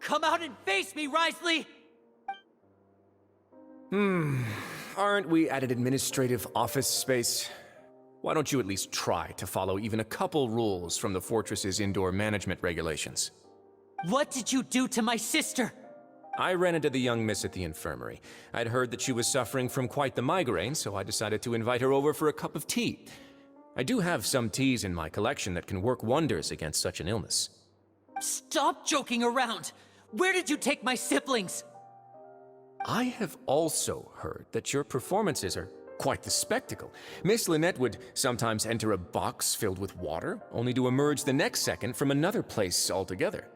Come out and face me, Wriothesley! Aren't we at an administrative office space? Why don't you at least try to follow even a couple rules from the fortress's indoor management regulations? What did you do to my sister? I ran into the young miss at the infirmary. I'd heard that she was suffering from quite the migraine, so I decided to invite her over for a cup of tea. I do have some teas in my collection that can work wonders against such an illness. Stop joking around! Where did you take my siblings? I have also heard that your performances are quite the spectacle. Miss Lynette would sometimes enter a box filled with water, only to emerge the next second from another place altogether.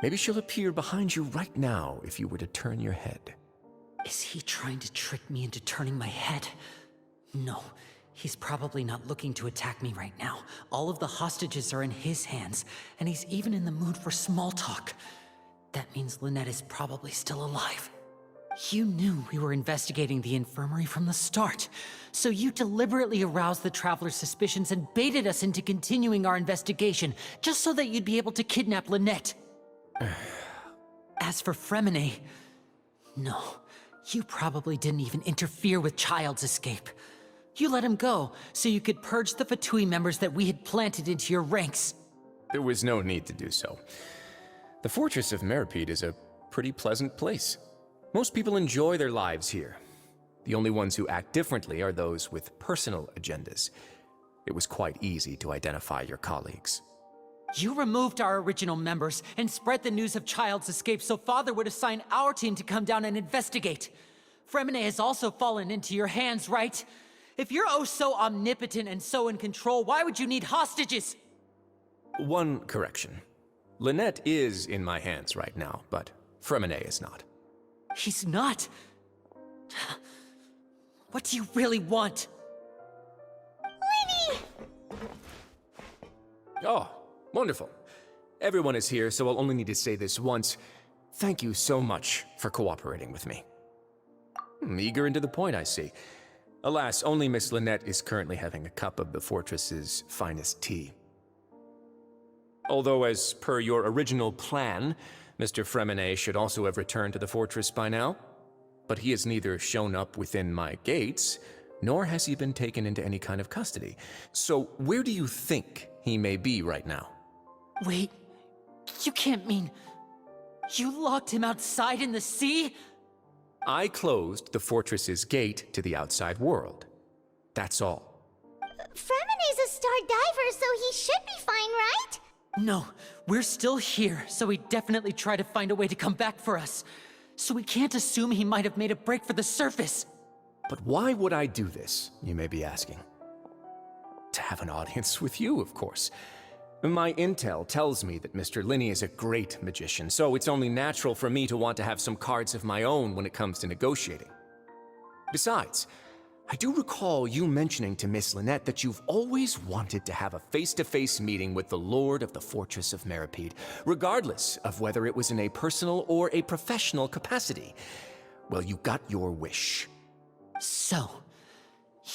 Maybe she'll appear behind you right now if you were to turn your head. Is he trying to trick me into turning my head? No, he's probably not looking to attack me right now. All of the hostages are in his hands, and he's even in the mood for small talk. That means Lynette is probably still alive. You knew we were investigating the infirmary from the start, so you deliberately aroused the Traveler's suspicions and baited us into continuing our investigation, just so that you'd be able to kidnap Lynette. As for Freminets, no, you probably didn't even interfere with Child's escape. You let him go, so you could purge the Fatui members that we had planted into your ranks. There was no need to do so. The Fortress of Meripede is a pretty pleasant place. Most people enjoy their lives here. The only ones who act differently are those with personal agendas. It was quite easy to identify your colleagues. You removed our original members and spread the news of Child's escape so Father would assign our team to come down and investigate. Freminets has also fallen into your hands, right? If you're oh so omnipotent and so in control, why would you need hostages? One correction. Lynette is in my hands right now, but Freminets is not. He's not. What do you really want? Lenny! Oh, wonderful. Everyone is here, so I'll only need to say this once. Thank you so much for cooperating with me. Eager and to the point, I see. Alas, only Miss Lynette is currently having a cup of the fortress's finest tea. Although, as per your original plan, Mr. Freminets should also have returned to the fortress by now. But he has neither shown up within my gates, nor has he been taken into any kind of custody. So where do you think he may be right now? Wait, you can't mean... You locked him outside in the sea? I closed the fortress's gate to the outside world. That's all. Freminet's a star diver, so he should be fine, right? No, we're still here, so he definitely tried to find a way to come back for us. So we can't assume he might have made a break for the surface. But why would I do this, you may be asking? To have an audience with you, of course. My intel tells me that Mr. Linney is a great magician, so it's only natural for me to want to have some cards of my own when it comes to negotiating. Besides, I do recall you mentioning to Miss Lynette that you've always wanted to have a face-to-face meeting with the Lord of the Fortress of Meripede, regardless of whether it was in a personal or a professional capacity. Well, you got your wish. So,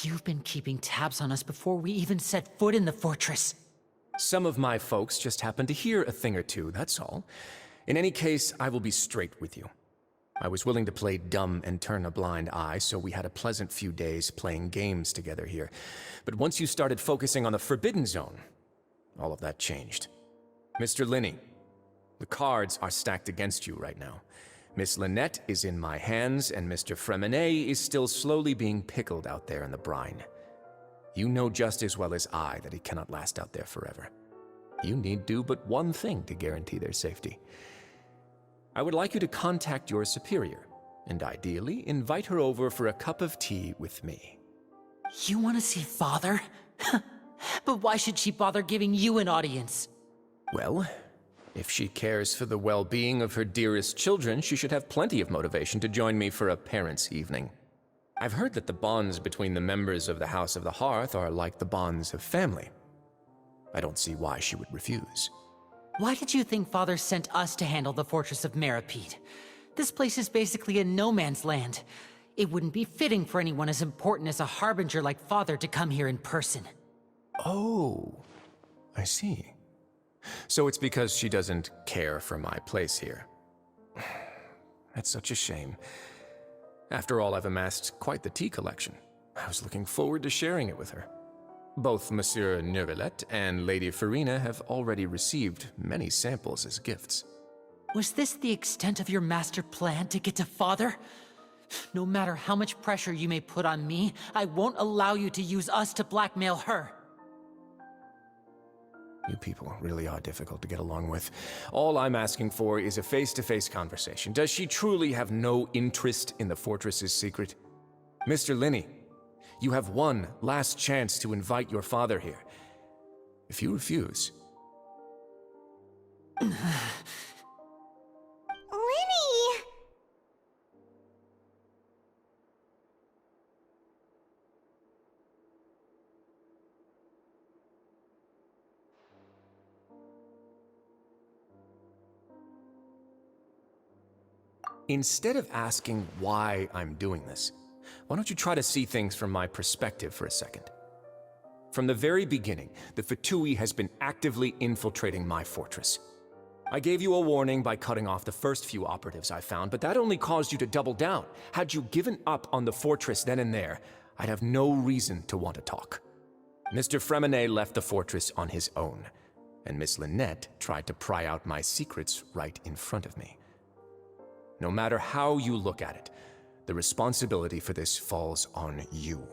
you've been keeping tabs on us before we even set foot in the fortress. Some of my folks just happened to hear a thing or two, that's all. In any case, I will be straight with you. I was willing to play dumb and turn a blind eye, so we had a pleasant few days playing games together here. But once you started focusing on the Forbidden Zone, all of that changed. Mr. Linney, the cards are stacked against you right now. Miss Lynette is in my hands, and Mr. Freminets is still slowly being pickled out there in the brine. You know just as well as I that he cannot last out there forever. You need do but one thing to guarantee their safety. I would like you to contact your superior, and ideally invite her over for a cup of tea with me. You want to see Father? But why should she bother giving you an audience? Well, if she cares for the well-being of her dearest children, she should have plenty of motivation to join me for a parents' evening. I've heard that the bonds between the members of the House of the Hearth are like the bonds of family. I don't see why she would refuse. Why did you think Father sent us to handle the Fortress of Meripede? This place is basically a no-man's land. It wouldn't be fitting for anyone as important as a harbinger like Father to come here in person. Oh, I see. So it's because she doesn't care for my place here. That's such a shame. After all, I've amassed quite the tea collection. I was looking forward to sharing it with her. Both Monsieur Neuvillette and Lady Farina have already received many samples as gifts. Was this the extent of your master plan to get to Father? No matter how much pressure you may put on me, I won't allow you to use us to blackmail her. You people really are difficult to get along with. All I'm asking for is a face-to-face conversation. Does she truly have no interest in the fortress's secret? Mr. Linney, you have one last chance to invite your father here. If you refuse... Lenny! Instead of asking why I'm doing this, why don't you try to see things from my perspective for a second? From the very beginning, the Fatui has been actively infiltrating my fortress. I gave you a warning by cutting off the first few operatives I found, but that only caused you to double down. Had you given up on the fortress then and there, I'd have no reason to want to talk. Mr. Freminets left the fortress on his own, and Miss Lynette tried to pry out my secrets right in front of me. No matter how you look at it, the responsibility for this falls on you.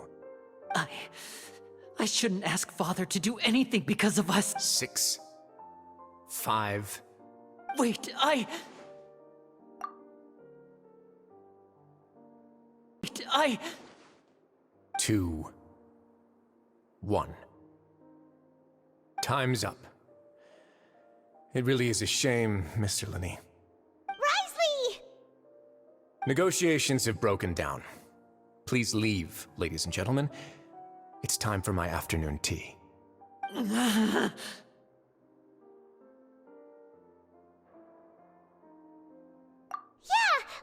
I shouldn't ask Father to do anything because of us. 6, 5... Wait, 2, 1. Time's up. It really is a shame, Mr. Linney. Wriothesley! Negotiations have broken down. Please leave, ladies and gentlemen. It's time for my afternoon tea. Yeah,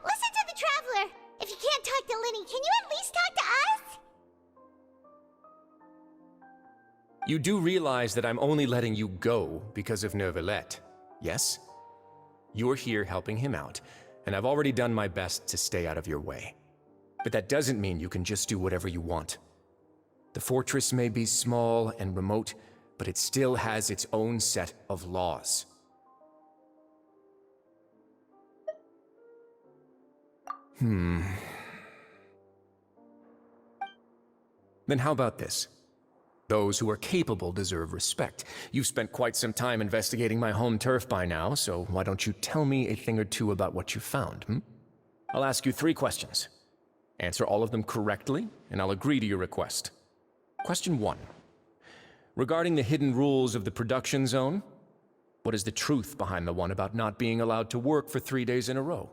listen to the Traveler! If you can't talk to Lenny, can you at least talk to us? You do realize that I'm only letting you go because of Neuvillette, yes? You're here helping him out, and I've already done my best to stay out of your way. But that doesn't mean you can just do whatever you want. The fortress may be small and remote, but it still has its own set of laws. Then how about this? Those who are capable deserve respect. You've spent quite some time investigating my home turf by now, so why don't you tell me a thing or two about what you found, I'll ask you 3 questions. Answer all of them correctly, and I'll agree to your request. Question 1. Regarding the hidden rules of the production zone, what is the truth behind the one about not being allowed to work for 3 days in a row?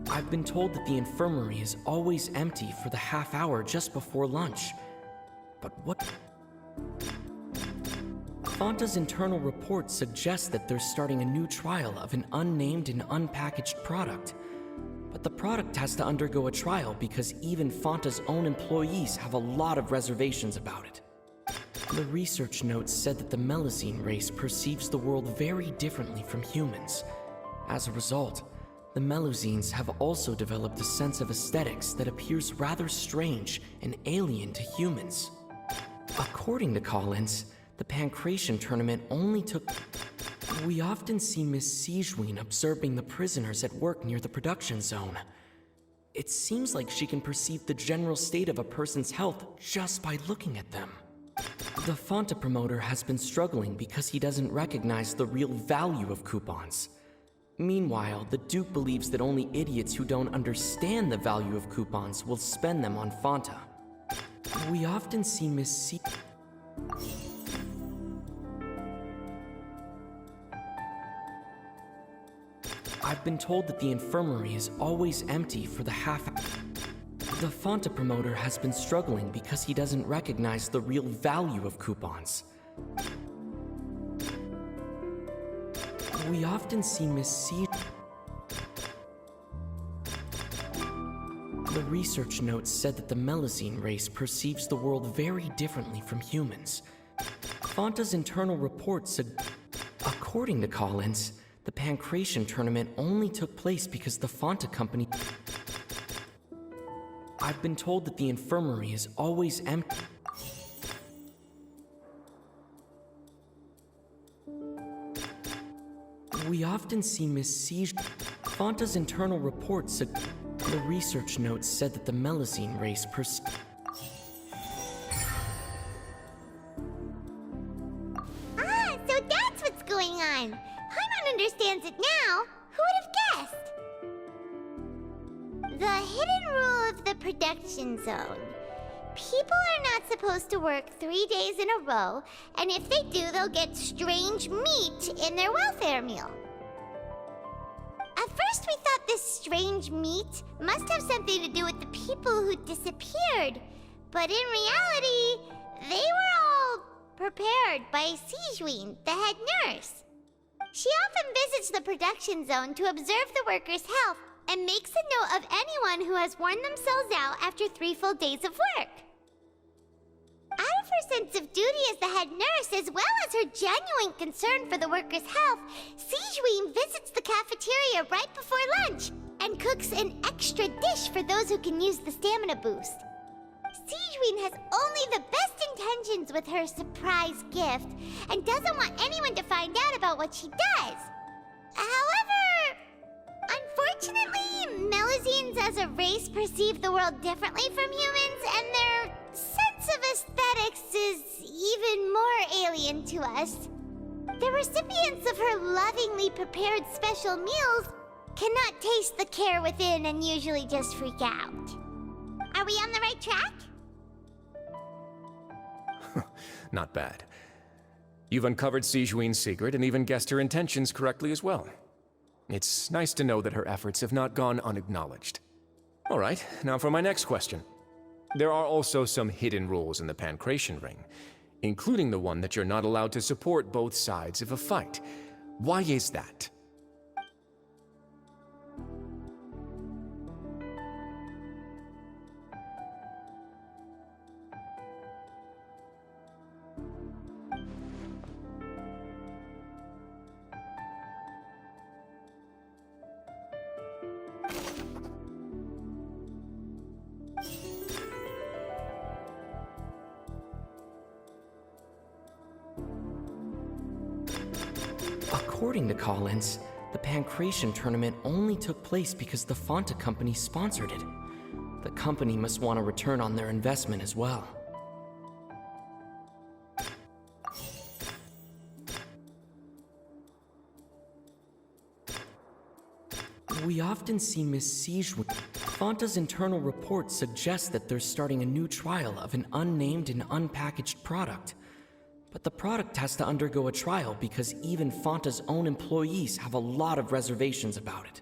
I've been told that the infirmary is always empty for the half hour just before lunch. But what? Fanta's internal report suggests that they're starting a new trial of an unnamed and unpackaged product. but the product has to undergo a trial because even Fanta's own employees have a lot of reservations about it. The research notes said that the Melusine race perceives the world very differently from humans. As a result, the Melusines have also developed a sense of aesthetics that appears rather strange and alien to humans. According to Collins, the Pancration tournament only took... We often see Miss Sigewin observing the prisoners at work near the production zone. It seems like she can perceive the general state of a person's health just by looking at them. The Fanta promoter has been struggling because he doesn't recognize the real value of coupons. Meanwhile, the Duke believes that only idiots who don't understand the value of coupons will spend them on Fanta. We often see Miss I've been told that the infirmary is always empty for the half hour. The Fanta promoter has been struggling because he doesn't recognize the real value of coupons. We often see Miss The research notes said that the Melusine race perceives the world very differently from humans. Fanta's internal reports according to Collins, the Pancration tournament only took place because the Fanta company... I've been told that the infirmary is always empty. We often see Miss Fanta's internal reports. The research notes said that the Melusine race Ah, so that's what's going on. Paimon understands it now. Who would have guessed? The hidden rule of the production zone. People are not supposed to work 3 days in a row, and if they do, they'll get strange meat in their welfare meal. At first, we thought this strange meat must have something to do with the people who disappeared, but in reality, they were all prepared by Sigewin, the head nurse. She often visits the production zone to observe the workers' health and makes a note of anyone who has worn themselves out after 3 full days of work. Out of her sense of duty as the head nurse, as well as her genuine concern for the workers' health, Sigewin visits the cafeteria right before lunch and cooks an extra dish for those who can use the stamina boost. Sigewin has only the best intentions with her surprise gift and doesn't want anyone to find out about what she does. However, unfortunately, Melusines as a race perceive the world differently from humans, and their sense of aesthetics is even more alien to us. The recipients of her lovingly prepared special meals cannot taste the care within and usually just freak out. Are we on the right track? Not bad. You've uncovered Sigewin's secret and even guessed her intentions correctly as well. It's nice to know that her efforts have not gone unacknowledged. All right, now for my next question. There are also some hidden rules in the Pancration ring, including the one that you're not allowed to support both sides of a fight. Why is that? According to Collins, the Pancration tournament only took place because the Fanta company sponsored it. The company must want a return on their investment as well. We often see Miss Sigewin. Fanta's internal reports suggest that they're starting a new trial of an unnamed and unpackaged product. But the product has to undergo a trial because even Fanta's own employees have a lot of reservations about it.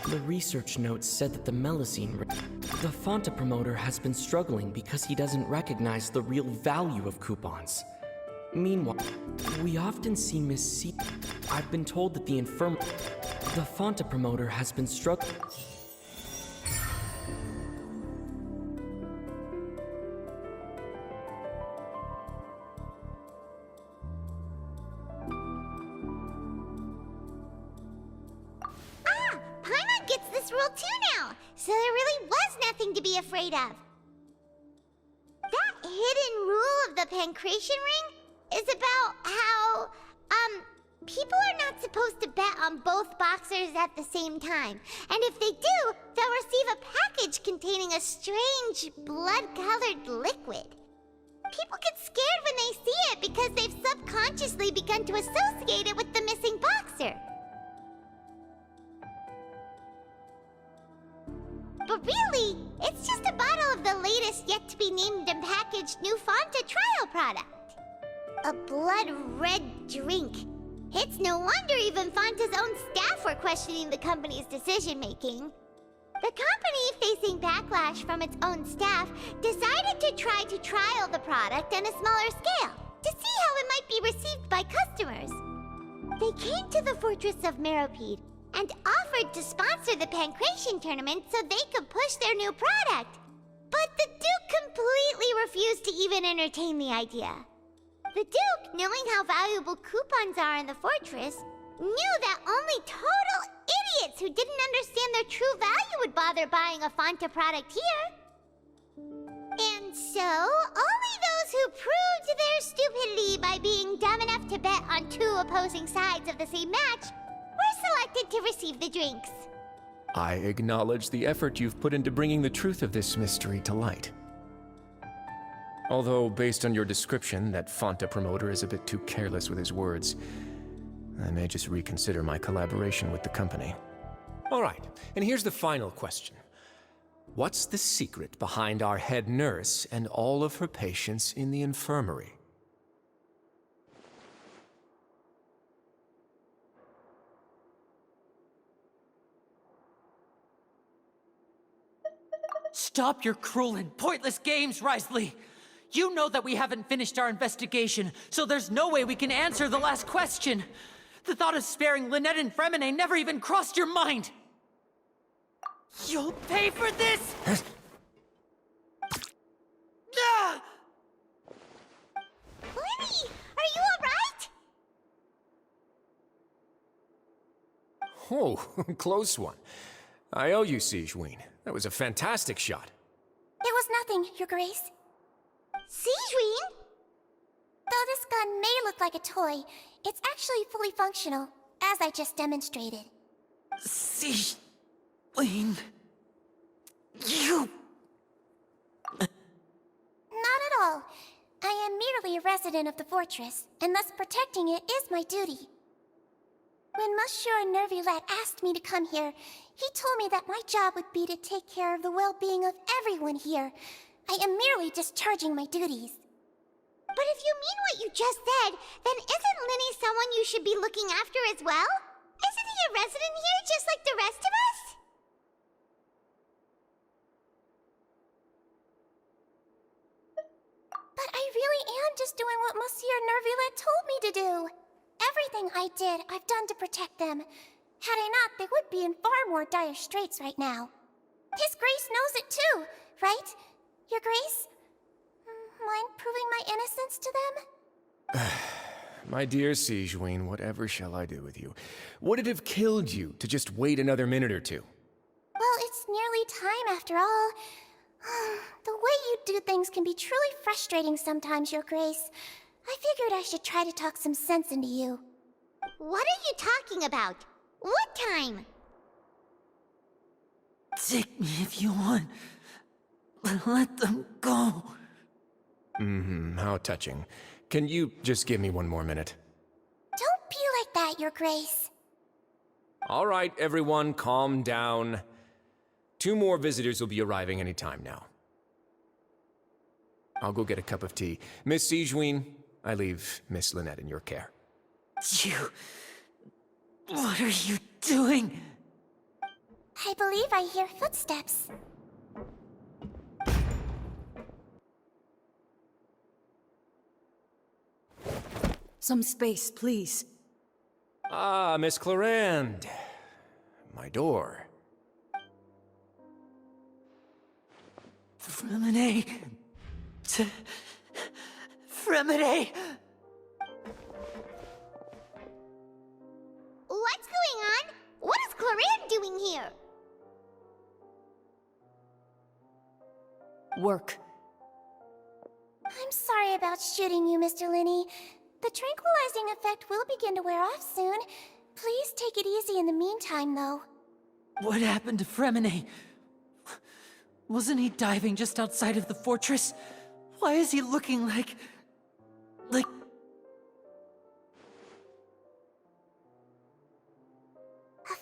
The research notes said that the Fanta promoter has been struggling because he doesn't recognize the real value of coupons. Meanwhile, we often see Miss C. I've been told that the Fonta promoter has been struggling. Paimon gets this rule too now, so there really was nothing to be afraid of. That hidden rule of the pancration ring is about how, people are not supposed to bet on both boxers at the same time. And if they do, they'll receive a package containing a strange, blood-colored liquid. People get scared when they see it because they've subconsciously begun to associate it with the missing boxer. But really, it's just a bottle of the latest yet-to-be-named and packaged new Fonta trial product. A blood-red drink. It's no wonder even Fonta's own staff were questioning the company's decision-making. The company, facing backlash from its own staff, decided to try to trial the product on a smaller scale, to see how it might be received by customers. They came to the fortress of Meropide and offered to sponsor the pancration tournament so they could push their new product. But the Duke completely refused to even entertain the idea. The Duke, knowing how valuable coupons are in the fortress, knew that only total idiots who didn't understand their true value would bother buying a Fonta product here. And so, only those who proved their stupidity by being dumb enough to bet on two opposing sides of the same match were selected to receive the drinks. I acknowledge the effort you've put into bringing the truth of this mystery to light. Although, based on your description, that Fonta promoter is a bit too careless with his words, I may just reconsider my collaboration with the company. All right, and here's the final question. What's the secret behind our head nurse and all of her patients in the infirmary? Stop your cruel and pointless games, Wriothesley! You know that we haven't finished our investigation, so there's no way we can answer the last question. The thought of sparing Lynette and Freminets never even crossed your mind! You'll pay for this! Ah! Lenny, are you alright? Oh, close one. I owe you, Sigewinne. That was a fantastic shot. It was nothing, Your Grace. Sigewinne? Though this gun may look like a toy, it's actually fully functional, as I just demonstrated. Sigewinne... You... Not at all. I am merely a resident of the fortress, and thus protecting it is my duty. When Monsieur Nervillette asked me to come here, he told me that my job would be to take care of the well-being of everyone here. I am merely discharging my duties. But if you mean what you just said, then isn't Lenny someone you should be looking after as well? Isn't he a resident here just like the rest of us? But I really am just doing what Monsieur Nervillette told me to do. Everything I did, I've done to protect them. Had I not, they would be in far more dire straits right now. His Grace knows it too, right? Your Grace? Mind proving my innocence to them? My dear Sigewinne, whatever shall I do with you? Would it have killed you to just wait another minute or two? Well, it's nearly time after all. The way you do things can be truly frustrating sometimes, Your Grace. I figured I should try to talk some sense into you. What are you talking about? What time? Take me if you want. But let them go. How touching. Can you just give me one more minute? Don't be like that, Your Grace. All right, everyone, calm down. 2 more visitors will be arriving any time now. I'll go get a cup of tea. Miss Sigewinne, I leave Miss Lynette in your care. You... What are you doing? I believe I hear footsteps. Some space, please. Ah, Miss Clarande. My door. Freminets! Freminets! What's going on? What is Clarande doing here? Work. I'm sorry about shooting you, Mr. Linney. The tranquilizing effect will begin to wear off soon. Please take it easy in the meantime, though. What happened to Freminets? Wasn't he diving just outside of the fortress? Why is he looking like... A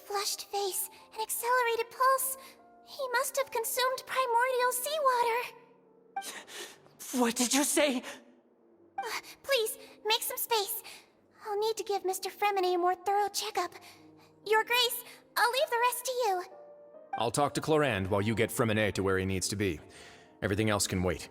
flushed face, an accelerated pulse. He must have consumed primordial seawater. What did you say? Please, make some space. I'll need to give Mr. Freminets a more thorough checkup. Your Grace, I'll leave the rest to you. I'll talk to Clarande while you get Freminets to where he needs to be. Everything else can wait.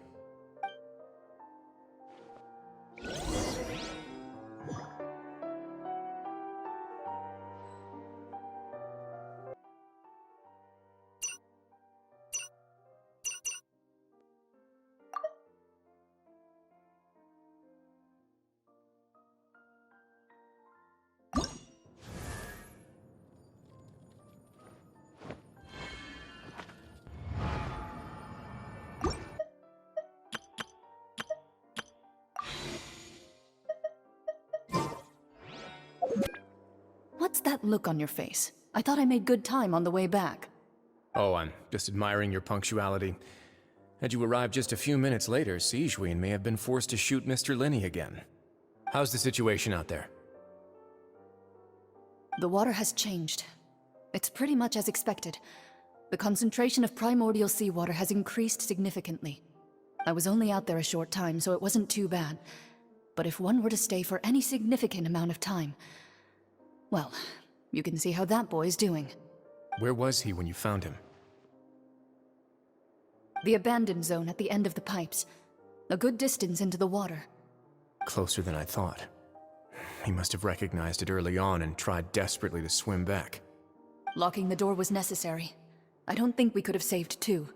What's that look on your face? I thought I made good time on the way back. Oh, I'm just admiring your punctuality. Had you arrived just a few minutes later, Sigewinne may have been forced to shoot Mr. Linney again. How's the situation out there? The water has changed. It's pretty much as expected. The concentration of primordial seawater has increased significantly. I was only out there a short time, so it wasn't too bad. But if one were to stay for any significant amount of time... well, you can see how that boy's doing. Where was he when you found him? The abandoned zone at the end of the pipes. A good distance into the water. Closer than I thought. He must have recognized it early on and tried desperately to swim back. Locking the door was necessary. I don't think we could have saved two.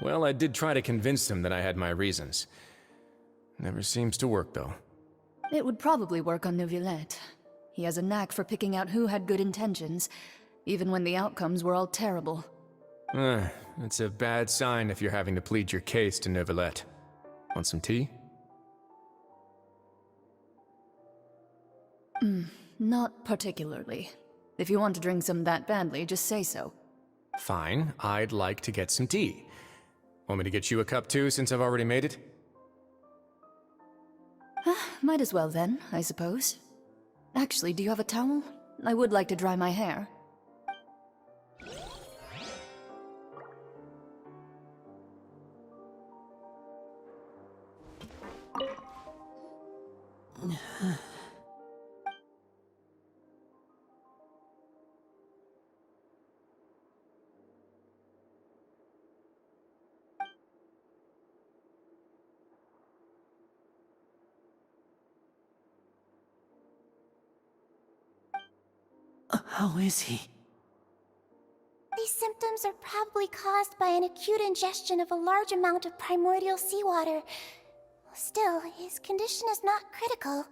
Well, I did try to convince him that I had my reasons. Never seems to work, though. It would probably work on Neuvillette. He has a knack for picking out who had good intentions, even when the outcomes were all terrible. It's a bad sign if you're having to plead your case to Neuvillette. Want some tea? Not particularly. If you want to drink some that badly, just say so. Fine, I'd like to get some tea. Want me to get you a cup too, since I've already made it? Might as well then, I suppose. Actually, do you have a towel? I would like to dry my hair. How is he? These symptoms are probably caused by an acute ingestion of a large amount of primordial seawater. Still, his condition is not critical.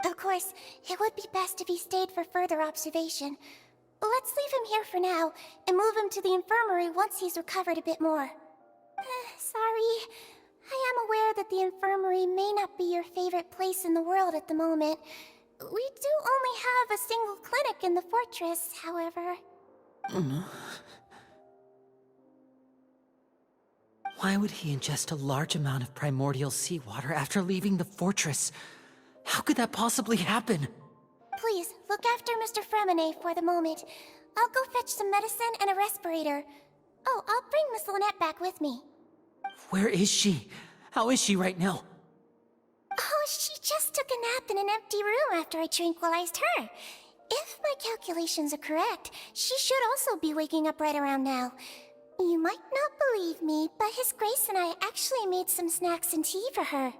Of course, it would be best if he stayed for further observation. Let's leave him here for now, and move him to the infirmary once he's recovered a bit more. Sorry. I am aware that the infirmary may not be your favorite place in the world at the moment. We do only have a single clinic in the fortress, however. Why would he ingest a large amount of primordial seawater after leaving the fortress? How could that possibly happen? Please, look after Mr. Freminets for the moment. I'll go fetch some medicine and a respirator. Oh, I'll bring Miss Lynette back with me. Where is she? How is she right now? Oh, she just took a nap in an empty room after I tranquilized her. If my calculations are correct, she should also be waking up right around now. You might not believe me, but His Grace and I actually made some snacks and tea for her.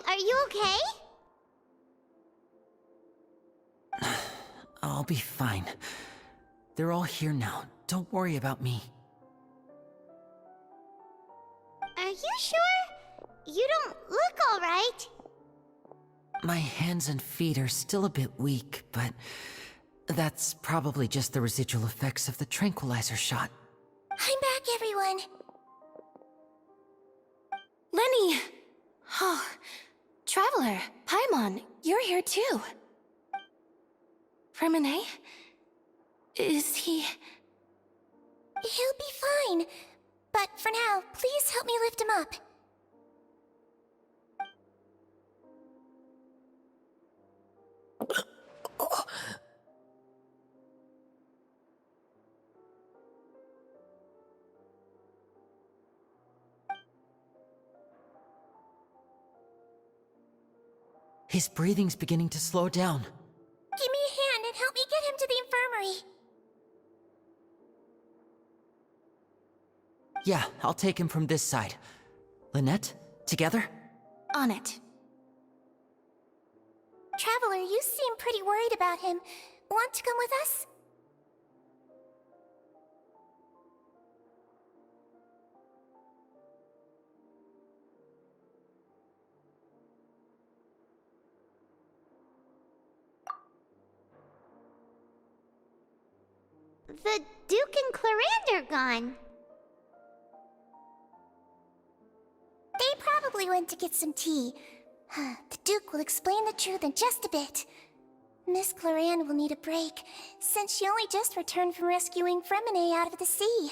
are you okay? I'll be fine. They're all here now. Don't worry about me. Are you sure? You don't look alright. My hands and feet are still a bit weak, but that's probably just the residual effects of the tranquilizer shot. I'm back, everyone. Lenny! Oh, Traveler, Paimon, you're here too. Freminets? Is he... He'll be fine. But for now, please help me lift him up. His breathing's beginning to slow down. Give me a hand and help me get him to the infirmary. Yeah, I'll take him from this side. Lynette, together? On it. Traveler, you seem pretty worried about him. Want to come with us? The Duke and Clarande are gone. They probably went to get some tea. The Duke will explain the truth in just a bit. Miss Clarande will need a break, since she only just returned from rescuing Freminets out of the sea.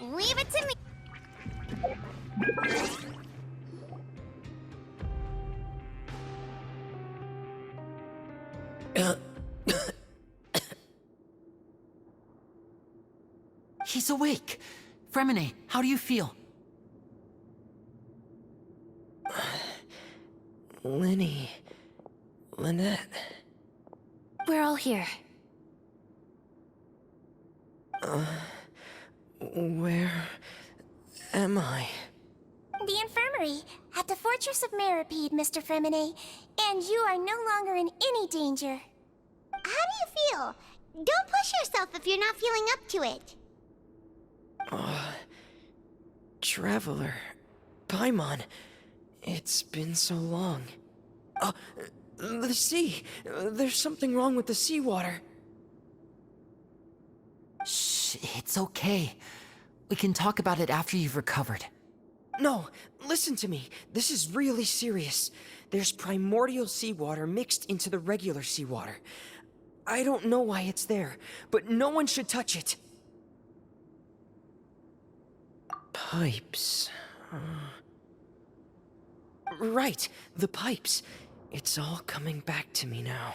Leave it to me. He's awake. Freminets, how do you feel? Lenny... Lynette... We're all here. Where... am I? The infirmary, at the Fortress of Meripede, Mr. Freminets, and you are no longer in any danger. How do you feel? Don't push yourself if you're not feeling up to it. Traveler... Paimon... It's been so long. The sea! There's something wrong with the seawater. Shh, it's okay. We can talk about it after you've recovered. No, listen to me. This is really serious. There's primordial seawater mixed into the regular seawater. I don't know why it's there, but no one should touch it. Pipes... Right, the pipes. It's all coming back to me now.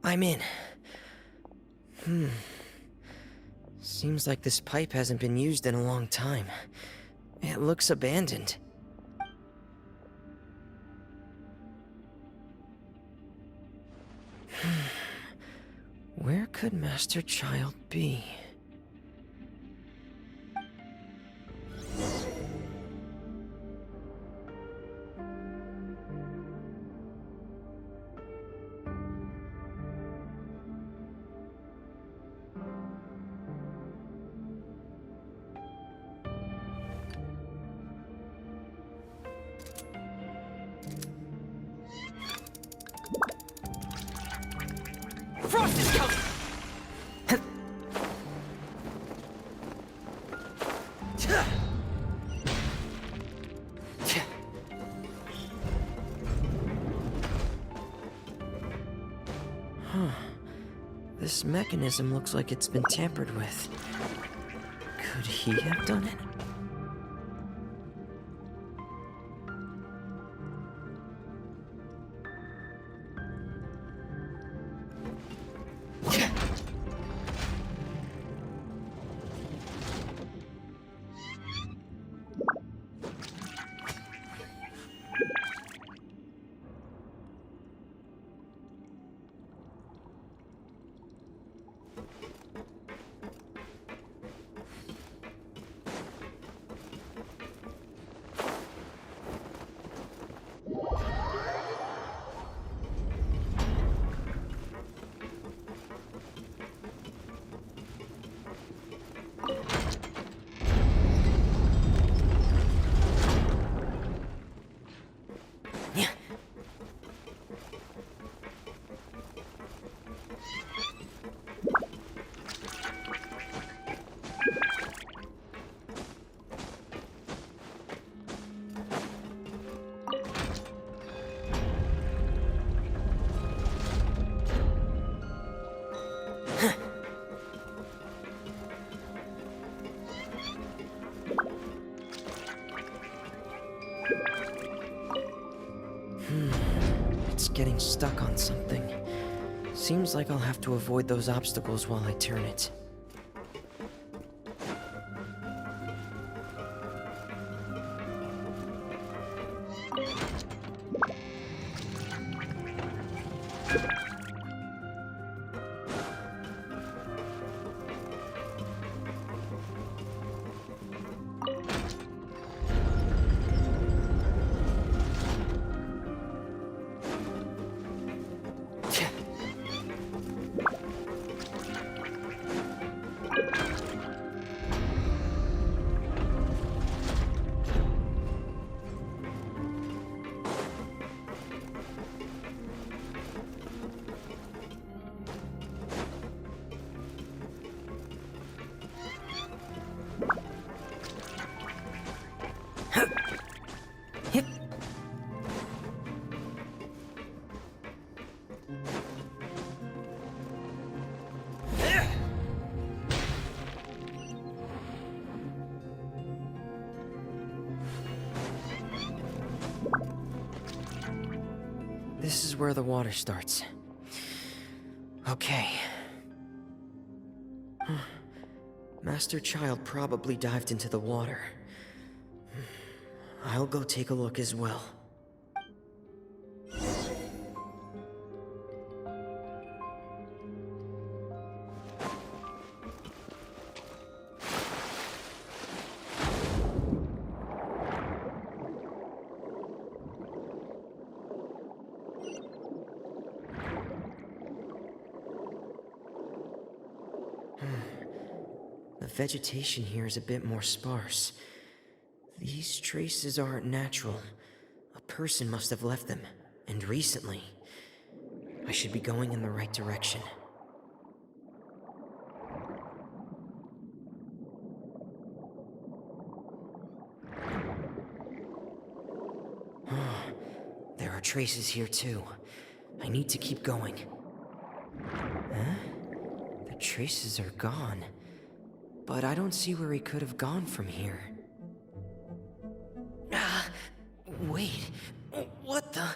I'm in. Seems like this pipe hasn't been used in a long time. It looks abandoned. Where could Master Child be? Frost is coming! This mechanism looks like it's been tampered with. Could he have done it? It's getting stuck on something. Seems like I'll have to avoid those obstacles while I turn it. This is where the water starts. Okay. Master Child probably dived into the water. I'll go take a look as well. The vegetation here is a bit more sparse. These traces aren't natural. A person must have left them, and recently. I should be going in the right direction. There are traces here too. I need to keep going. Huh? The traces are gone. But I don't see where he could have gone from here. Wait. What the?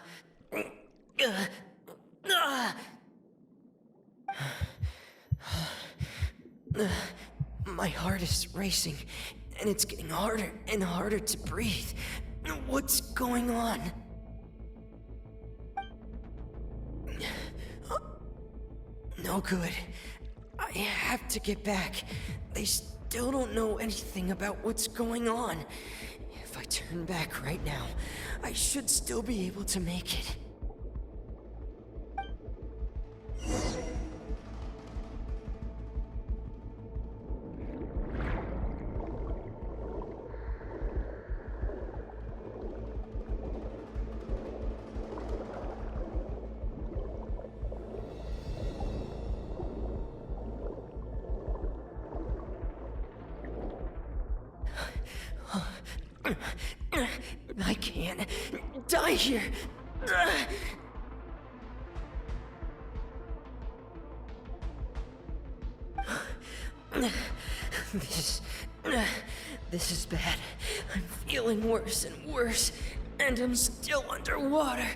My heart is racing, and it's getting harder and harder to breathe. What's going on? No good. I have to get back. They still don't know anything about what's going on. If I turn back right now, I should still be able to make it. I can't die here. This is bad. I'm feeling worse and worse, and I'm still underwater.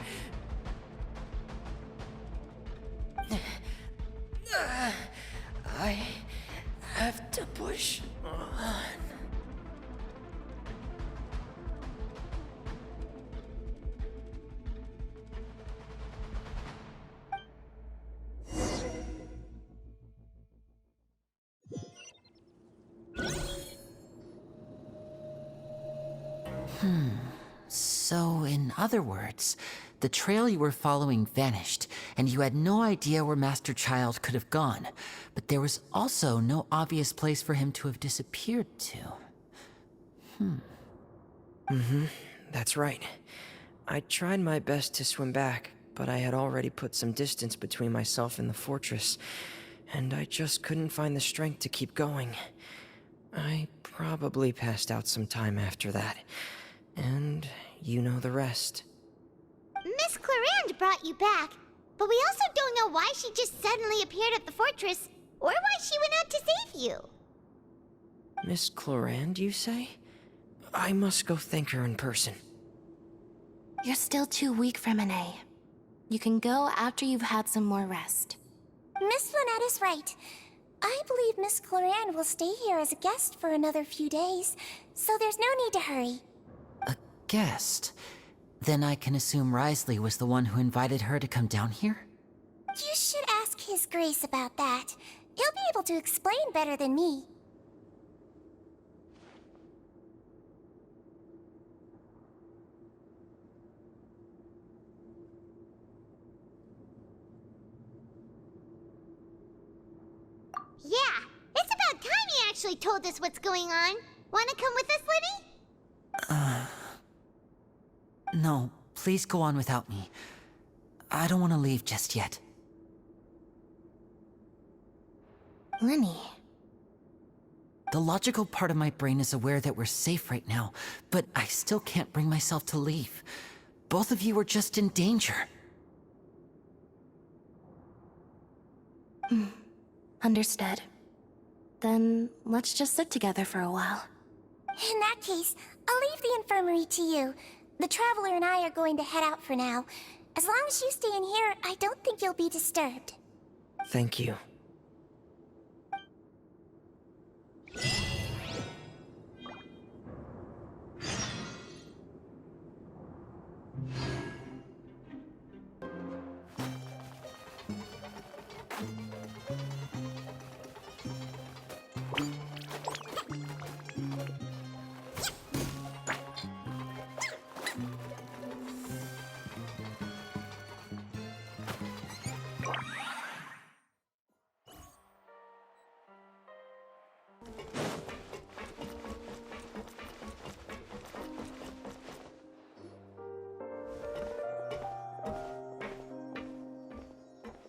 I have to push on. So, in other words, the trail you were following vanished, and you had no idea where Master Child could have gone. But there was also no obvious place for him to have disappeared to. That's right. I tried my best to swim back, but I had already put some distance between myself and the fortress, and I just couldn't find the strength to keep going. I probably passed out some time after that, and you know the rest. Miss Clarand brought you back, but we also don't know why she just suddenly appeared at the fortress, or why she went out to save you. Miss Clarand, you say? I must go thank her in person. You're still too weak, Freminets. You can go after you've had some more rest. Miss Lynette is right. I believe Miss Clarand will stay here as a guest for another few days, so there's no need to hurry. A guest? Then I can assume Wriothesley was the one who invited her to come down here? You should ask His Grace about that. He'll be able to explain better than me. Yeah, it's about time he actually told us what's going on. Wanna come with us, Lenny? No, please go on without me. I don't want to leave just yet. Lenny. The logical part of my brain is aware that we're safe right now, but I still can't bring myself to leave. Both of you are just in danger. Understood. Then let's just sit together for a while. In that case, I'll leave the infirmary to you. The Traveler and I are going to head out for now. As long as you stay in here, I don't think you'll be disturbed. Thank you.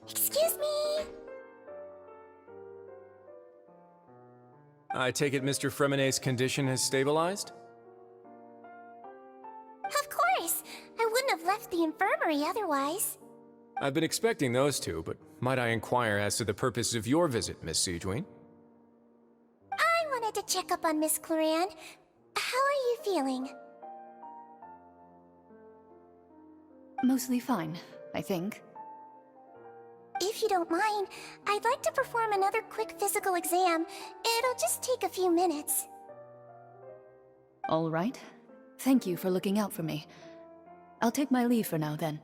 Excuse me? I take it Mr. Freminets' condition has stabilized? Of course. I wouldn't have left the infirmary otherwise. I've been expecting those two, but might I inquire as to the purpose of your visit, Miss Siegewien? I wanted to check up on Miss Clarand. How are you feeling? Mostly fine, I think. If you don't mind, I'd like to perform another quick physical exam. It'll just take a few minutes. All right. Thank you for looking out for me. I'll take my leave for now, then.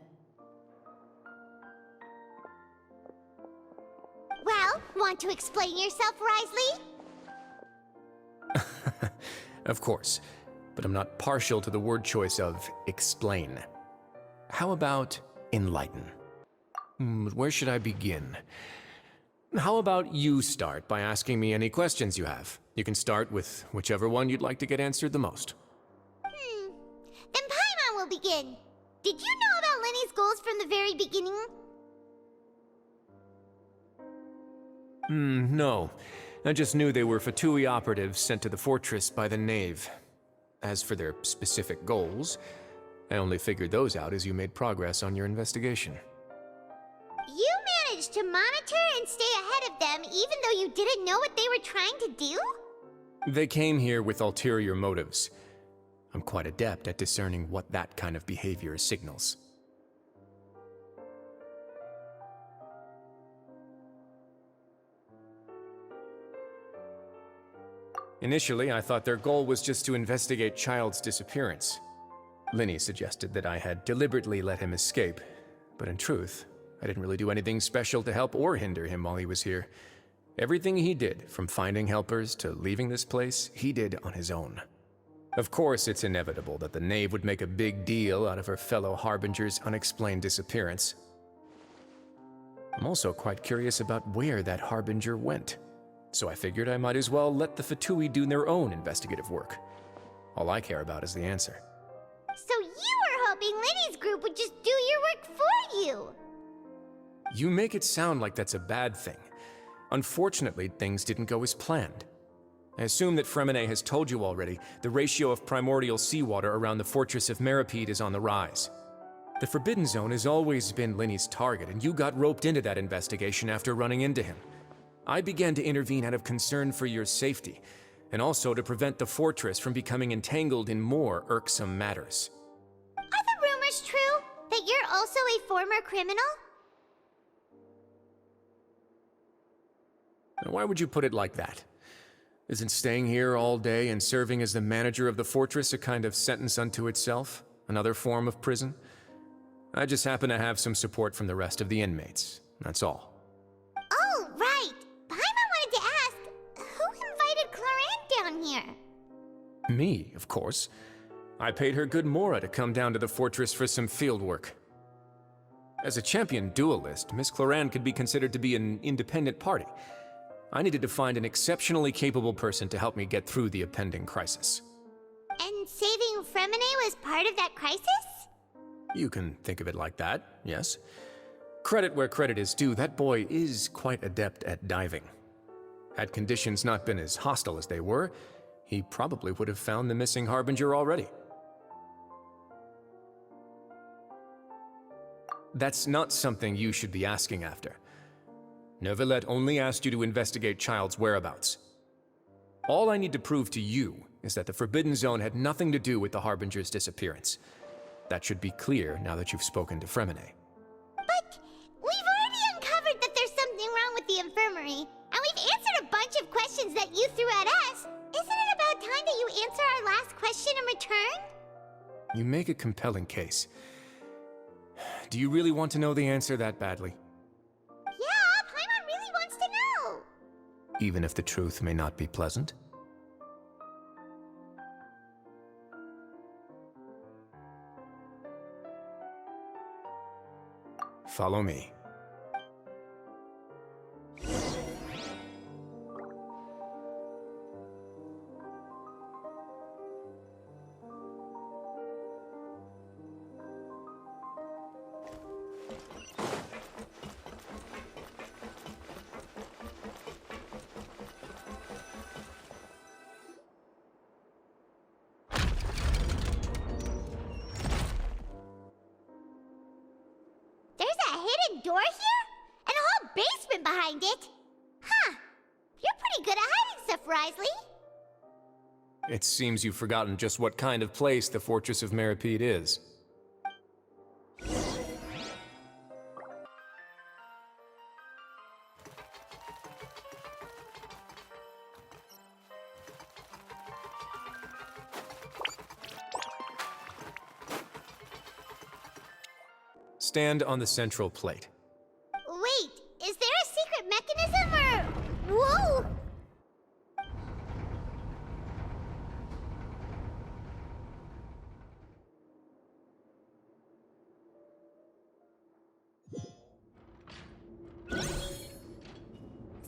Well, want to explain yourself, Wriothesley? Of course, but I'm not partial to the word choice of explain. How about enlighten? Where should I begin? How about you start by asking me any questions you have? You can start with whichever one you'd like to get answered the most. Then Paimon will begin. Did you know about Lenny's goals from the very beginning? No. I just knew they were Fatui operatives sent to the fortress by the Knave. As for their specific goals, I only figured those out as you made progress on your investigation. You managed to monitor and stay ahead of them even though you didn't know what they were trying to do? They came here with ulterior motives. I'm quite adept at discerning what that kind of behavior signals. Initially, I thought their goal was just to investigate Child's disappearance. Linny suggested that I had deliberately let him escape, but in truth, I didn't really do anything special to help or hinder him while he was here. Everything he did, from finding helpers to leaving this place, he did on his own. Of course, it's inevitable that the Knave would make a big deal out of her fellow Harbinger's unexplained disappearance. I'm also quite curious about where that Harbinger went, so I figured I might as well let the Fatui do their own investigative work. All I care about is the answer. So you were hoping Linny's group would just do your work for you! You make it sound like that's a bad thing. Unfortunately, things didn't go as planned. I assume that Freminets has told you already, the ratio of primordial seawater around the fortress of Meripede is on the rise. The Forbidden Zone has always been Linny's target, and you got roped into that investigation after running into him. I began to intervene out of concern for your safety, and also to prevent the fortress from becoming entangled in more irksome matters. Are the rumors true? That you're also a former criminal? Why would you put it like that? Isn't staying here all day and serving as the manager of the fortress a kind of sentence unto itself? Another form of prison? I just happen to have some support from the rest of the inmates. That's all. Oh, right! Paimon wanted to ask, who invited Clorant down here? Me, of course. I paid her good mora to come down to the fortress for some field work. As a champion duelist, Miss Clorant could be considered to be an independent party. I needed to find an exceptionally capable person to help me get through the impending crisis. And saving Freminets was part of that crisis? You can think of it like that, yes. Credit where credit is due, that boy is quite adept at diving. Had conditions not been as hostile as they were, he probably would have found the missing Harbinger already. That's not something you should be asking after. Neuvillette only asked you to investigate Child's whereabouts. All I need to prove to you is that the Forbidden Zone had nothing to do with the Harbinger's disappearance. That should be clear now that you've spoken to Freminets. But we've already uncovered that there's something wrong with the infirmary, and we've answered a bunch of questions that you threw at us. Isn't it about time that you answer our last question in return? You make a compelling case. Do you really want to know the answer that badly? Yeah, Paimon really wants to know. Even if the truth may not be pleasant? Follow me. Door here? And a whole basement behind it? Huh. You're pretty good at hiding stuff, Wriothesley. It seems you've forgotten just what kind of place the Fortress of Meripede is. Stand on the central plate. Wait, is there a secret mechanism or... Whoa!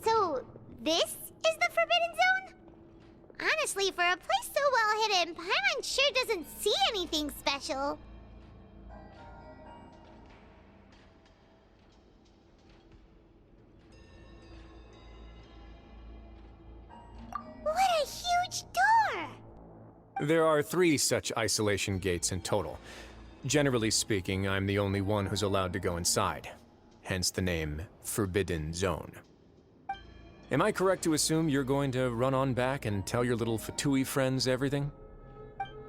So, this is the Forbidden Zone? Honestly, for a place so well hidden, Paimon sure doesn't see anything special. What a huge door! There are 3 such isolation gates in total. Generally speaking, I'm the only one who's allowed to go inside. hence the name Forbidden Zone. Am I correct to assume you're going to run on back and tell your little Fatui friends everything?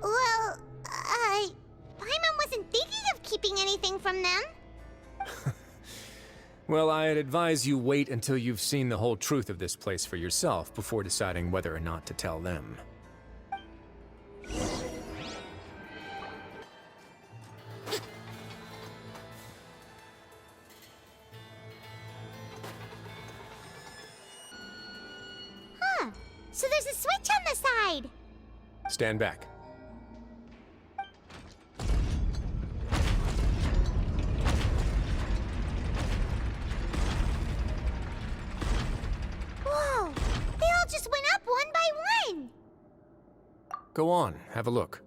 Well, Paimon wasn't thinking of keeping anything from them. Well, I'd advise you wait until you've seen the whole truth of this place for yourself before deciding whether or not to tell them. Huh. So there's a switch on the side. Stand back. Whoa! They all just went up one by one. Go on, have a look.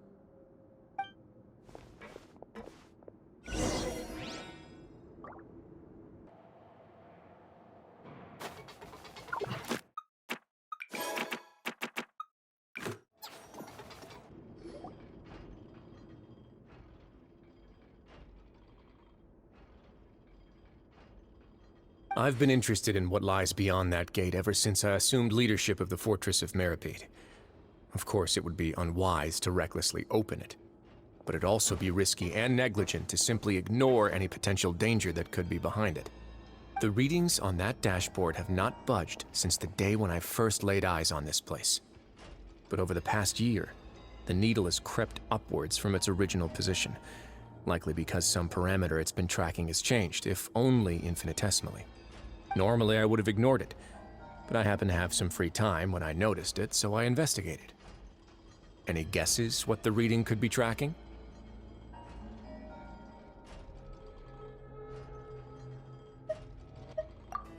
I've been interested in what lies beyond that gate ever since I assumed leadership of the Fortress of Meripede. Of course, it would be unwise to recklessly open it, but it'd also be risky and negligent to simply ignore any potential danger that could be behind it. The readings on that dashboard have not budged since the day when I first laid eyes on this place. But over the past year, the needle has crept upwards from its original position, likely because some parameter it's been tracking has changed, if only infinitesimally. Normally, I would have ignored it, but I happened to have some free time when I noticed it, so I investigated. Any guesses what the reading could be tracking?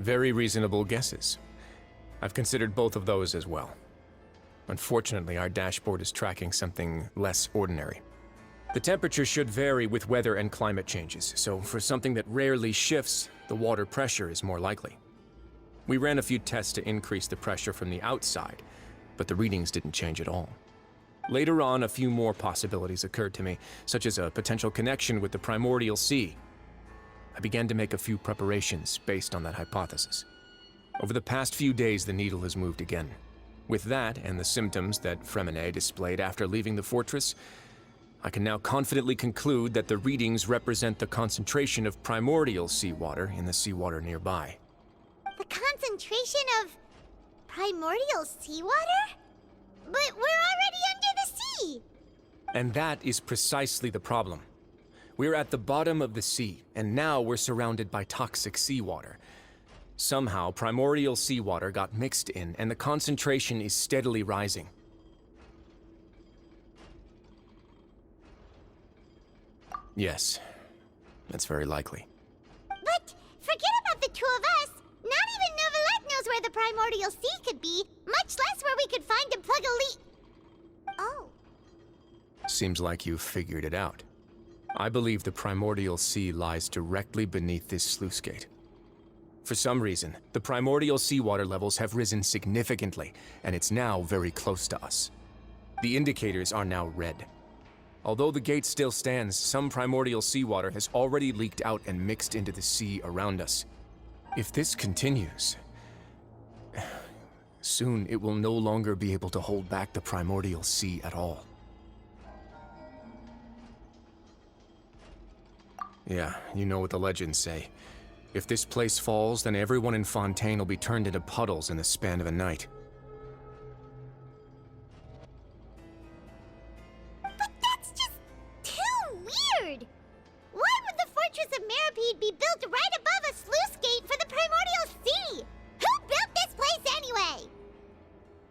Very reasonable guesses. I've considered both of those as well. Unfortunately, our dashboard is tracking something less ordinary. The temperature should vary with weather and climate changes, so for something that rarely shifts, the water pressure is more likely. We ran a few tests to increase the pressure from the outside, but the readings didn't change at all. Later on, a few more possibilities occurred to me, such as a potential connection with the primordial sea. I began to make a few preparations based on that hypothesis. Over the past few days, the needle has moved again. With that, and the symptoms that Freminets displayed after leaving the fortress, I can now confidently conclude that the readings represent the concentration of primordial seawater in the seawater nearby. The concentration of primordial seawater? But we're already under the sea! And that is precisely the problem. We're at the bottom of the sea, and now we're surrounded by toxic seawater. Somehow, primordial seawater got mixed in, and the concentration is steadily rising. Yes, that's very likely. But forget about the two of us! Not even Neuvillette knows where the primordial sea could be, much less where we could find and plug a leak. Oh. Seems like you've figured it out. I believe the primordial sea lies directly beneath this sluice gate. For some reason, the primordial seawater levels have risen significantly, and it's now very close to us. The indicators are now red. Although the gate still stands, some primordial seawater has already leaked out and mixed into the sea around us. If this continues, soon it will no longer be able to hold back the primordial sea at all. Yeah, you know what the legends say. If this place falls, then everyone in Fontaine will be turned into puddles in the span of a night. But that's just too weird! Why would the Fortress of Meripede be built right above a sluice gate for the primordial sea? Who built this place anyway?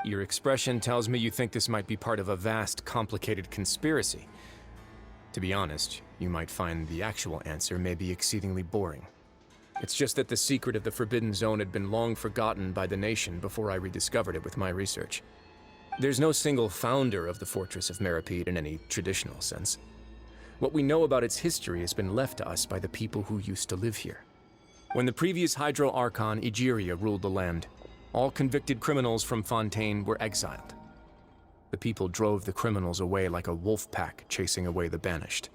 Your expression tells me you think this might be part of a vast, complicated conspiracy. To be honest, you might find the actual answer may be exceedingly boring. It's just that the secret of the Forbidden Zone had been long forgotten by the nation before I rediscovered it with my research. There's no single founder of the Fortress of Meripede in any traditional sense. What we know about its history has been left to us by the people who used to live here. When the previous Hydro Archon Egeria ruled the land, all convicted criminals from Fontaine were exiled. The people drove the criminals away like a wolf pack chasing away the banished.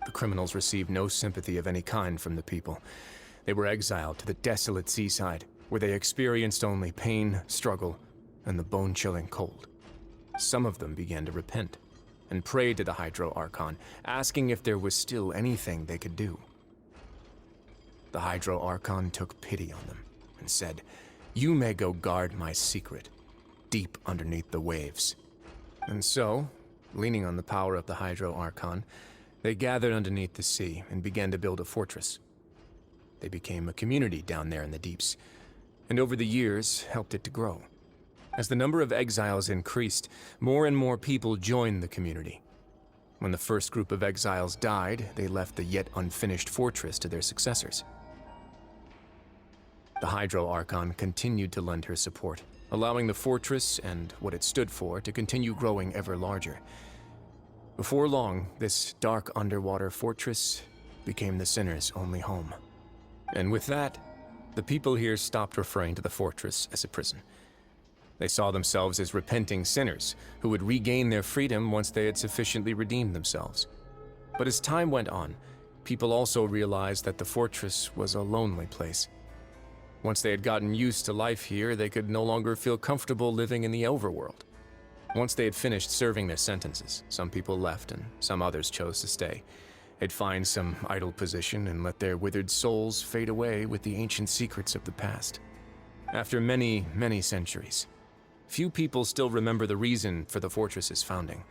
The criminals received no sympathy of any kind from the people. They were exiled to the desolate seaside, where they experienced only pain, struggle, and the bone-chilling cold. Some of them began to repent, and prayed to the Hydro Archon, asking if there was still anything they could do. The Hydro Archon took pity on them, and said, "You may go guard my secret, deep underneath the waves." And so, leaning on the power of the Hydro Archon, they gathered underneath the sea and began to build a fortress. They became a community down there in the deeps, and over the years helped it to grow. As the number of exiles increased, more and more people joined the community. When the first group of exiles died, they left the yet unfinished fortress to their successors. The Hydro Archon continued to lend her support, allowing the fortress and what it stood for to continue growing ever larger. Before long, this dark underwater fortress became the Sinner's only home. And with that, the people here stopped referring to the fortress as a prison. They saw themselves as repenting sinners who would regain their freedom once they had sufficiently redeemed themselves. But as time went on, people also realized that the fortress was a lonely place. Once they had gotten used to life here, they could no longer feel comfortable living in the overworld. Once they had finished serving their sentences, some people left and some others chose to stay. They'd find some idle position and let their withered souls fade away with the ancient secrets of the past. After many, many centuries, few people still remember the reason for the fortress's founding.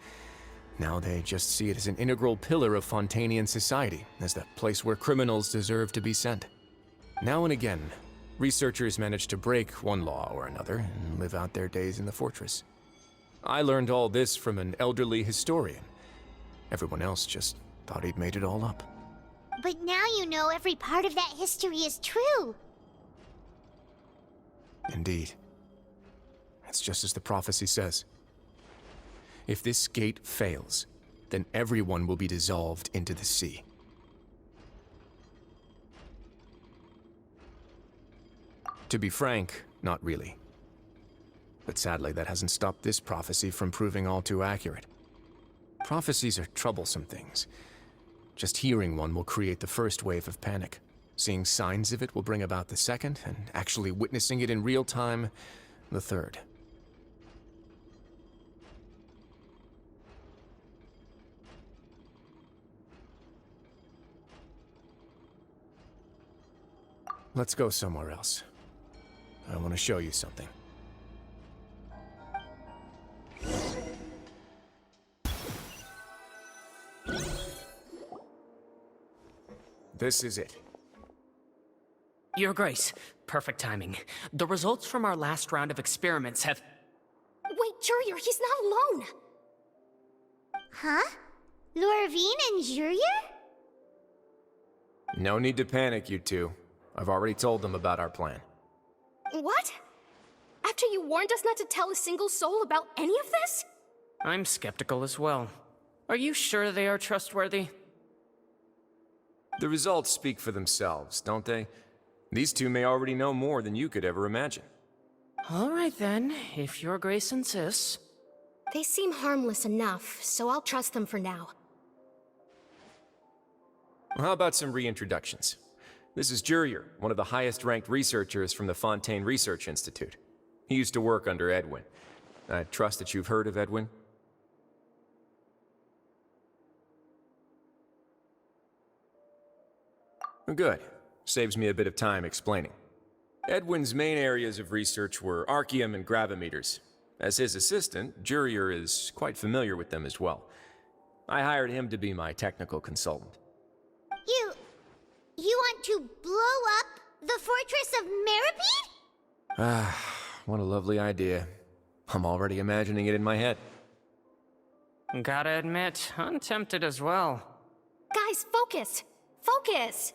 Now they just see it as an integral pillar of Fontanian society, as the place where criminals deserve to be sent. Now and again, researchers manage to break one law or another and live out their days in the fortress. I learned all this from an elderly historian. Everyone else just thought he'd made it all up. But now you know every part of that history is true. Indeed. It's just as the prophecy says. If this gate fails, then everyone will be dissolved into the sea. To be frank, not really. But sadly, that hasn't stopped this prophecy from proving all too accurate. Prophecies are troublesome things. Just hearing one will create the first wave of panic. Seeing signs of it will bring about the second, and actually witnessing it in real time, the third. Let's go somewhere else. I want to show you something. This is it. Your Grace, perfect timing. The results from our last round of experiments have... Wait, Jurier, he's not alone! Huh? Lorvine and Jurier? No need to panic, you two. I've already told them about our plan. What? After you warned us not to tell a single soul about any of this? I'm skeptical as well. Are you sure they are trustworthy? The results speak for themselves, don't they? These two may already know more than you could ever imagine. All right then, if Your Grace insists. They seem harmless enough, so I'll trust them for now. Well, how about some reintroductions? This is Jurier, one of the highest-ranked researchers from the Fontaine Research Institute. He used to work under Edwin. I trust that you've heard of Edwin? Good. Saves me a bit of time explaining. Edwin's main areas of research were archaeum and gravimeters. As his assistant, Jurier is quite familiar with them as well. I hired him to be my technical consultant. You want to blow up the fortress of Meripede? Ah, what a lovely idea. I'm already imagining it in my head. Gotta admit, I'm tempted as well. Guys, focus! Focus!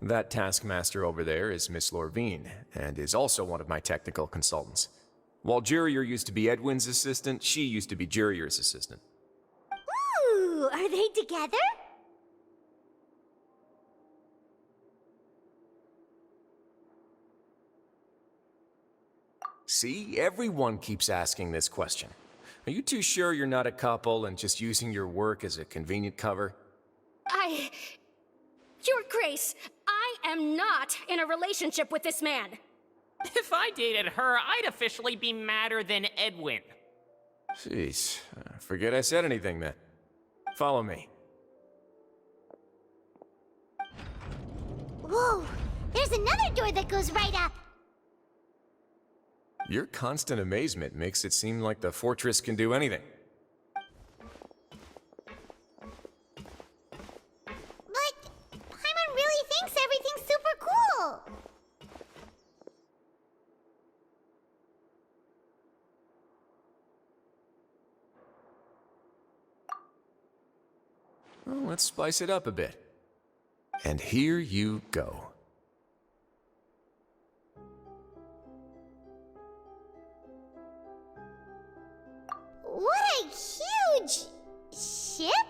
That taskmaster over there is Miss Lorvine, and is also one of my technical consultants. While Jurier used to be Edwin's assistant, she used to be Jurier's assistant. Ooh, are they together? See, everyone keeps asking this question. Are you too sure you're not a couple and just using your work as a convenient cover? Your Grace! Grace, I am not in a relationship with this man. If I dated her, I'd officially be madder than Edwin. Jeez, forget I said anything then. Follow me. Whoa! There's another door that goes right up! Your constant amazement makes it seem like the fortress can do anything. But Paimon really thinks everything's super cool! Well, let's spice it up a bit. And here you go. What a huge ship?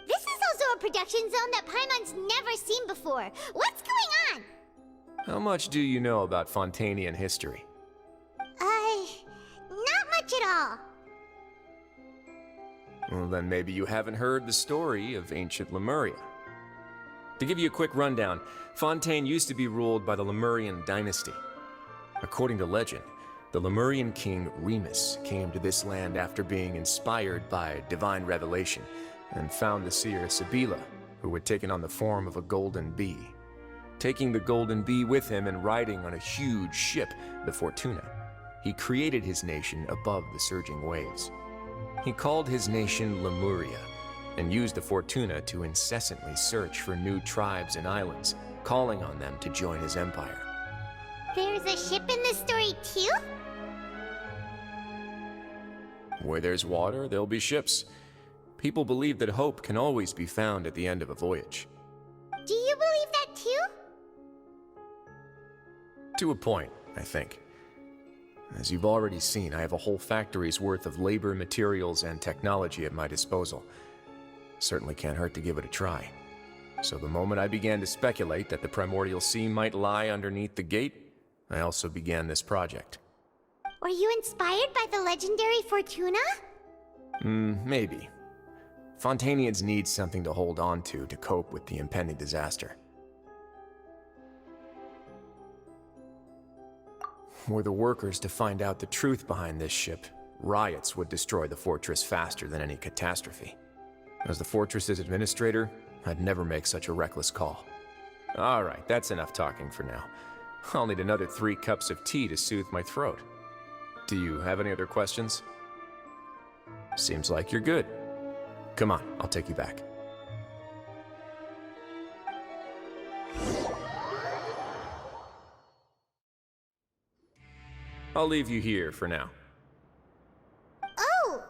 This is also a production zone that Paimon's never seen before. What's going on? How much do you know about Fontanian history? Not much at all. Well, then maybe you haven't heard the story of ancient Lemuria. To give you a quick rundown, Fontaine used to be ruled by the Lemurian dynasty. According to legend, the Lemurian king Remus came to this land after being inspired by divine revelation and found the seer Sibila, who had taken on the form of a golden bee. Taking the golden bee with him and riding on a huge ship, the Fortuna, he created his nation above the surging waves. He called his nation Lemuria and used the Fortuna to incessantly search for new tribes and islands, calling on them to join his empire. There's a ship in this story too? Where there's water, there'll be ships. People believe that hope can always be found at the end of a voyage. Do you believe that too? To a point, I think. As you've already seen, I have a whole factory's worth of labor, materials, and technology at my disposal. Certainly can't hurt to give it a try. So the moment I began to speculate that the Primordial Sea might lie underneath the gate, I also began this project. Were you inspired by the legendary Fortuna? Maybe. Fontanians need something to hold on to cope with the impending disaster. Were the workers to find out the truth behind this ship, riots would destroy the fortress faster than any catastrophe. As the fortress's administrator, I'd never make such a reckless call. All right, that's enough talking for now. I'll need another 3 cups of tea to soothe my throat. Do you have any other questions? Seems like you're good. Come on, I'll take you back. I'll leave you here for now. Oh,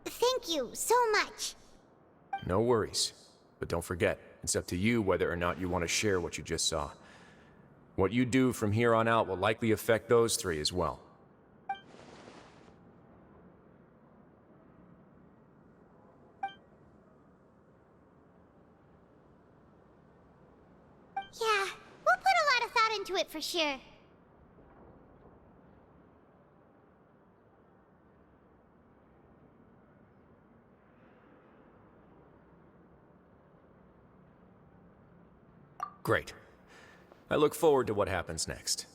thank you so much. No worries. But don't forget, it's up to you whether or not you want to share what you just saw. What you do from here on out will likely affect those 3 as well. Yeah, we'll put a lot of thought into it for sure. Great. I look forward to what happens next.